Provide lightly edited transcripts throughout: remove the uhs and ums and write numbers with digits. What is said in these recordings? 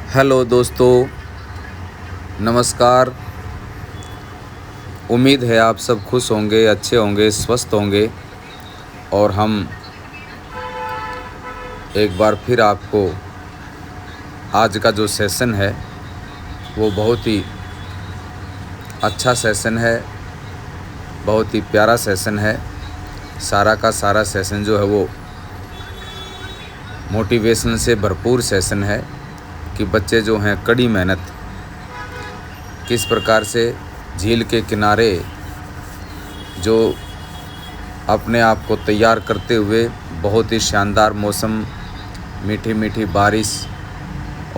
Hello दोस्तों, नमस्कार। उम्मीद है आप सब खुश होंगे, अच्छे होंगे, स्वस्थ होंगे। और हम एक बार फिर आपको आज का जो सेशन है वो बहुत ही अच्छा सेशन है, बहुत ही प्यारा सेशन है। सारा का सारा सेशन जो है वो मोटिवेशन से भरपूर सेशन है कि बच्चे जो हैं कड़ी मेहनत किस प्रकार से झील के किनारे जो अपने आप को तैयार करते हुए बहुत ही शानदार मौसम, मीठी मीठी बारिश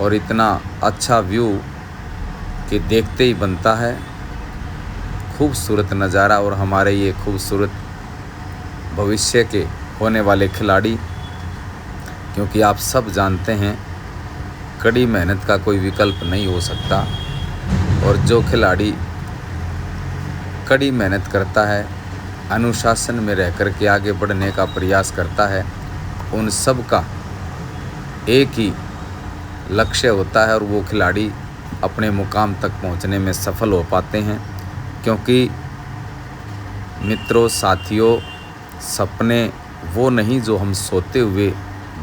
और इतना अच्छा व्यू कि देखते ही बनता है खूबसूरत नज़ारा। और हमारे ये खूबसूरत भविष्य के होने वाले खिलाड़ी, क्योंकि आप सब जानते हैं कड़ी मेहनत का कोई विकल्प नहीं हो सकता। और जो खिलाड़ी कड़ी मेहनत करता है, अनुशासन में रह कर के आगे बढ़ने का प्रयास करता है, उन सब का एक ही लक्ष्य होता है और वो खिलाड़ी अपने मुकाम तक पहुंचने में सफल हो पाते हैं। क्योंकि मित्रों, साथियों, सपने वो नहीं जो हम सोते हुए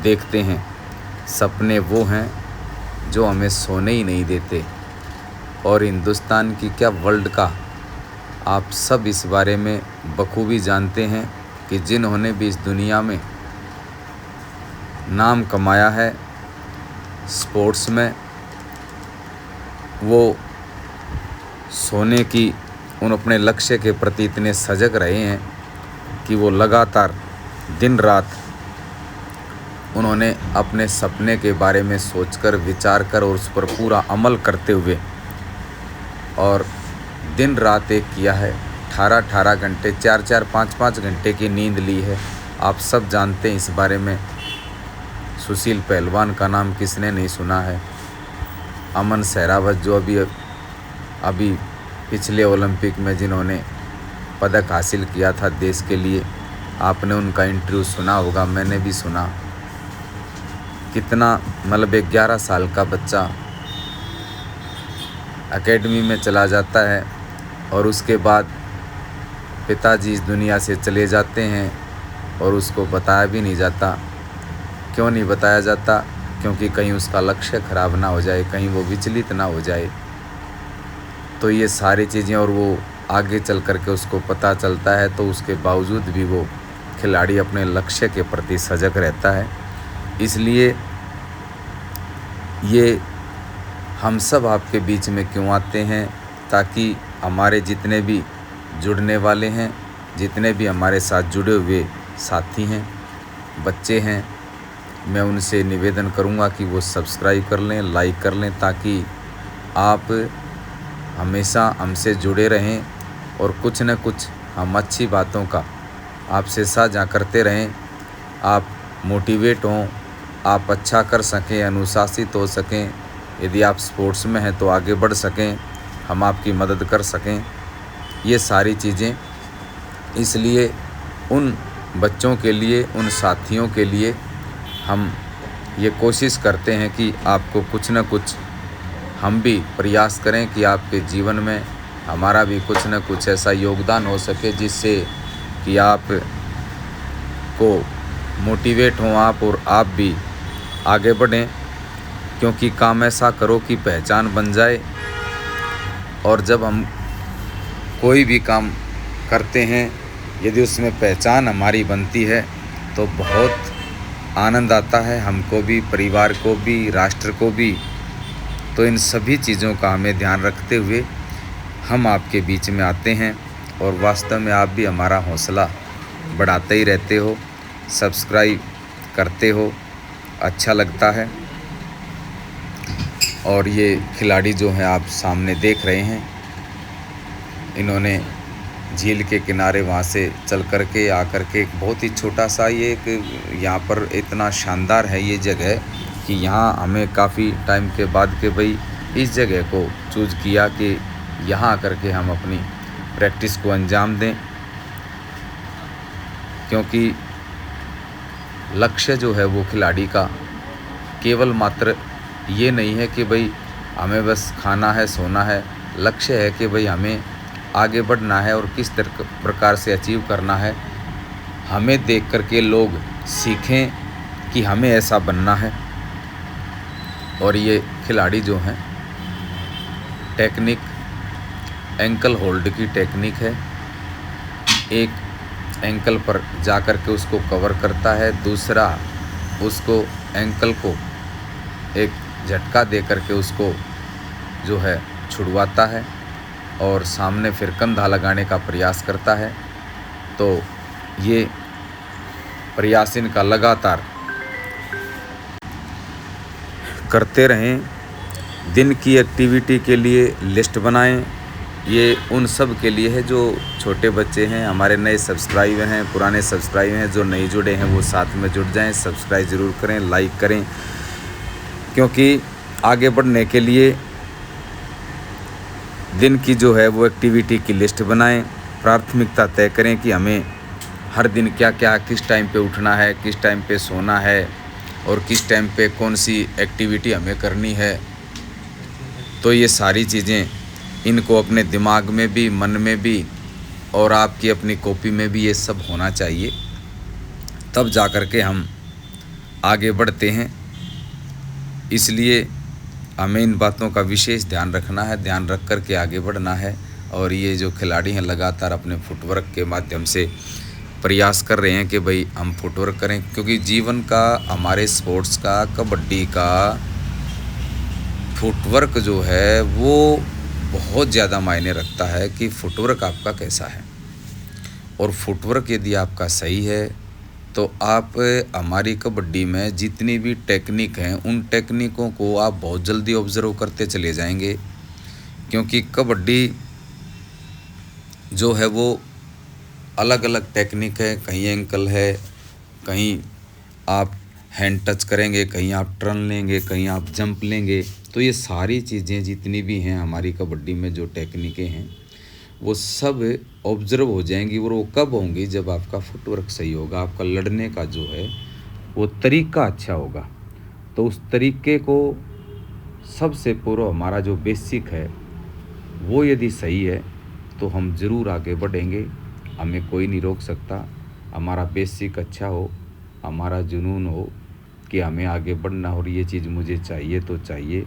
देखते हैं, सपने वो हैं जो हमें सोने ही नहीं देते। और हिंदुस्तान की क्या, वर्ल्ड का आप सब इस बारे में बखूबी जानते हैं कि जिन्होंने भी इस दुनिया में नाम कमाया है स्पोर्ट्स में, वो सोने की उन अपने लक्ष्य के प्रति इतने सजग रहे हैं कि वो लगातार दिन रात उन्होंने अपने सपने के बारे में सोचकर, विचार कर और उस पर पूरा अमल करते हुए और दिन रात एक किया है। 18 घंटे, 4 5 घंटे की नींद ली है। आप सब जानते हैं इस बारे में। सुशील पहलवान का नाम किसने नहीं सुना है। अमन सहरावत जो अभी पिछले ओलंपिक में जिन्होंने पदक हासिल किया था देश के लिए, आपने उनका इंटरव्यू सुना होगा, मैंने भी सुना। कितना मतलब 11 साल का बच्चा एकेडमी में चला जाता है और उसके बाद पिताजी इस दुनिया से चले जाते हैं और उसको बताया भी नहीं जाता। क्यों नहीं बताया जाता? क्योंकि कहीं उसका लक्ष्य ख़राब ना हो जाए, कहीं वो विचलित ना हो जाए। तो ये सारी चीज़ें, और वो आगे चल कर के उसको पता चलता है, तो उसके बावजूद भी वो खिलाड़ी अपने लक्ष्य के प्रति सजग रहता है। इसलिए ये हम सब आपके बीच में क्यों आते हैं, ताकि हमारे जितने भी जुड़ने वाले हैं, जितने भी हमारे साथ जुड़े हुए साथी हैं, बच्चे हैं, मैं उनसे निवेदन करूंगा कि वो सब्सक्राइब कर लें, लाइक कर लें, ताकि आप हमेशा हमसे जुड़े रहें और कुछ न कुछ हम अच्छी बातों का आपसे साझा करते रहें। आप मोटिवेट हों, आप अच्छा कर सकें, अनुशासित हो सकें। यदि आप स्पोर्ट्स में हैं तो आगे बढ़ सकें, हम आपकी मदद कर सकें। ये सारी चीज़ें इसलिए उन बच्चों के लिए, उन साथियों के लिए हम ये कोशिश करते हैं कि आपको कुछ न कुछ हम भी प्रयास करें कि आपके जीवन में हमारा भी कुछ न कुछ ऐसा योगदान हो सके जिससे कि आप को मोटिवेट हों आप, और आप भी आगे बढ़ें। क्योंकि काम ऐसा करो कि पहचान बन जाए। और जब हम कोई भी काम करते हैं, यदि उसमें पहचान हमारी बनती है तो बहुत आनंद आता है, हमको भी, परिवार को भी, राष्ट्र को भी। तो इन सभी चीज़ों का हमें ध्यान रखते हुए हम आपके बीच में आते हैं। और वास्तव में आप भी हमारा हौसला बढ़ाते ही रहते हो, सब्सक्राइब करते हो, अच्छा लगता है। और ये खिलाड़ी जो हैं आप सामने देख रहे हैं, इन्होंने झील के किनारे वहाँ से चल कर के आकर के एक बहुत ही छोटा सा, ये एक यहाँ पर इतना शानदार है ये जगह कि यहाँ हमें काफ़ी टाइम के बाद के भाई इस जगह को चूज़ किया कि यहाँ आकर के हम अपनी प्रैक्टिस को अंजाम दें। क्योंकि लक्ष्य जो है वो खिलाड़ी का केवल मात्र ये नहीं है कि भाई हमें बस खाना है, सोना है। लक्ष्य है कि भाई हमें आगे बढ़ना है और किस प्रकार से अचीव करना है। हमें देख कर के लोग सीखें कि हमें ऐसा बनना है। और ये खिलाड़ी जो हैं, टेक्निक एंकल होल्ड की टेक्निक है। एक एंकल पर जा कर के उसको कवर करता है, दूसरा उसको एंकल को एक झटका दे कर के उसको जो है छुड़वाता है और सामने फिर कंधा लगाने का प्रयास करता है। तो ये प्रयास इनका लगातार करते रहें। दिन की एक्टिविटी के लिए लिस्ट बनाएं। ये उन सब के लिए है जो छोटे बच्चे हैं, हमारे नए सब्सक्राइबर हैं, पुराने सब्सक्राइबर हैं, जो नहीं जुड़े हैं वो साथ में जुड़ जाएं। सब्सक्राइब ज़रूर करें, लाइक करें, क्योंकि आगे बढ़ने के लिए दिन की जो है वो एक्टिविटी की लिस्ट बनाएं। प्राथमिकता तय करें कि हमें हर दिन क्या क्या, किस टाइम पे उठना है, किस टाइम पे सोना है और किस टाइम पे कौन सी एक्टिविटी हमें करनी है। तो ये सारी चीज़ें इनको अपने दिमाग में भी, मन में भी और आपकी अपनी कॉपी में भी ये सब होना चाहिए, तब जा कर के हम आगे बढ़ते हैं। इसलिए हमें इन बातों का विशेष ध्यान रखना है, ध्यान रख कर के आगे बढ़ना है। और ये जो खिलाड़ी हैं लगातार अपने फुटवर्क के माध्यम से प्रयास कर रहे हैं कि भाई हम फुटवर्क करें, क्योंकि जीवन का, हमारे स्पोर्ट्स का, कबड्डी का फुटवर्क जो है वो बहुत ज़्यादा मायने रखता है कि फुटवर्क आपका कैसा है। और फुटवर्क यदि आपका सही है तो आप हमारी कबड्डी में जितनी भी टेक्निक हैं उन टेक्निकों को आप बहुत जल्दी ऑब्ज़र्व करते चले जाएंगे, क्योंकि कबड्डी जो है वो अलग अलग टेक्निक है। कहीं एंकल है, कहीं आप हैंड टच करेंगे, कहीं आप टर्न लेंगे, कहीं आप जंप लेंगे। तो ये सारी चीज़ें जितनी भी हैं हमारी कबड्डी में जो टेक्निकें हैं वो सब ऑब्ज़र्व हो जाएंगी। और वो कब होंगी? जब आपका फुटवर्क सही होगा, आपका लड़ने का जो है वो तरीका अच्छा होगा। तो उस तरीके को सबसे पूर्व हमारा जो बेसिक है वो यदि सही है तो हम ज़रूर आगे बढ़ेंगे, हमें कोई नहीं रोक सकता। हमारा बेसिक अच्छा हो, हमारा जुनून हो कि हमें आगे बढ़ना और ये चीज़ मुझे चाहिए तो चाहिए,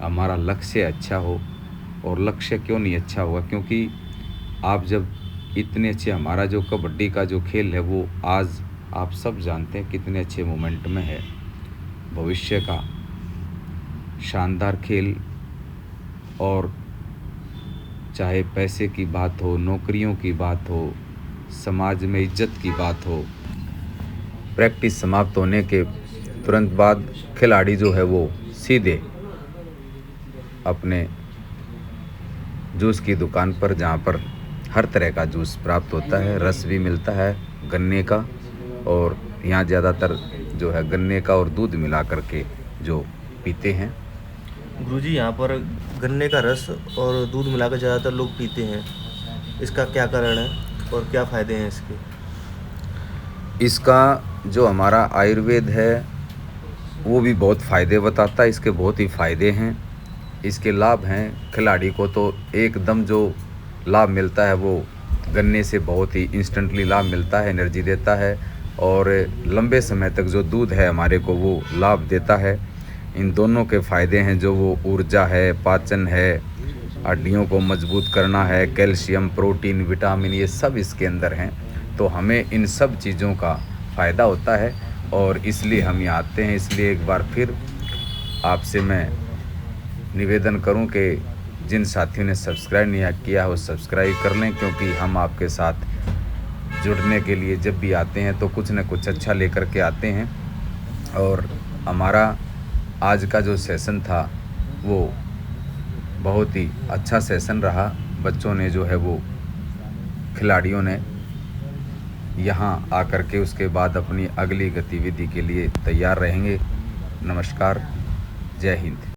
हमारा लक्ष्य अच्छा हो। और लक्ष्य क्यों नहीं अच्छा होगा? क्योंकि आप जब इतने अच्छे, हमारा जो कबड्डी का जो खेल है वो आज आप सब जानते हैं कितने अच्छे मोमेंट में है। भविष्य का शानदार खेल, और चाहे पैसे की बात हो, नौकरियों की बात हो, समाज में इज्जत की बात हो, प्रैक्टिस समाप्त होने के तुरंत बाद खिलाड़ी जो है वो सीधे अपने जूस की दुकान पर, जहाँ पर हर तरह का जूस प्राप्त होता है, रस भी मिलता है गन्ने का, और यहाँ ज़्यादातर जो है गन्ने का और दूध मिला करके जो पीते हैं। गुरुजी, यहाँ पर गन्ने का रस और दूध मिलाकर ज़्यादातर लोग पीते हैं, इसका क्या कारण है और क्या फ़ायदे हैं इसके? इसका जो हमारा आयुर्वेद है वो भी बहुत फ़ायदे बताता है। इसके बहुत ही फ़ायदे हैं, इसके लाभ हैं। खिलाड़ी को तो एकदम जो लाभ मिलता है वो गन्ने से बहुत ही इंस्टेंटली लाभ मिलता है, एनर्जी देता है। और लंबे समय तक जो दूध है हमारे को वो लाभ देता है। इन दोनों के फ़ायदे हैं, जो वो ऊर्जा है, पाचन है, हड्डियों को मजबूत करना है, कैल्शियम, प्रोटीन, विटामिन, ये सब इसके अंदर हैं। तो हमें इन सब चीज़ों का फ़ायदा होता है और इसलिए हम यहाँ आते हैं। इसलिए एक बार फिर आपसे मैं निवेदन करूं कि जिन साथियों ने सब्सक्राइब नहीं किया है वो सब्सक्राइब कर लें, क्योंकि हम आपके साथ जुड़ने के लिए जब भी आते हैं तो कुछ न कुछ अच्छा लेकर के आते हैं। और हमारा आज का जो सेशन था वो बहुत ही अच्छा सेशन रहा। बच्चों ने जो है वो, खिलाड़ियों ने यहाँ आकर के उसके बाद अपनी अगली गतिविधि के लिए तैयार रहेंगे। नमस्कार, जय हिंद।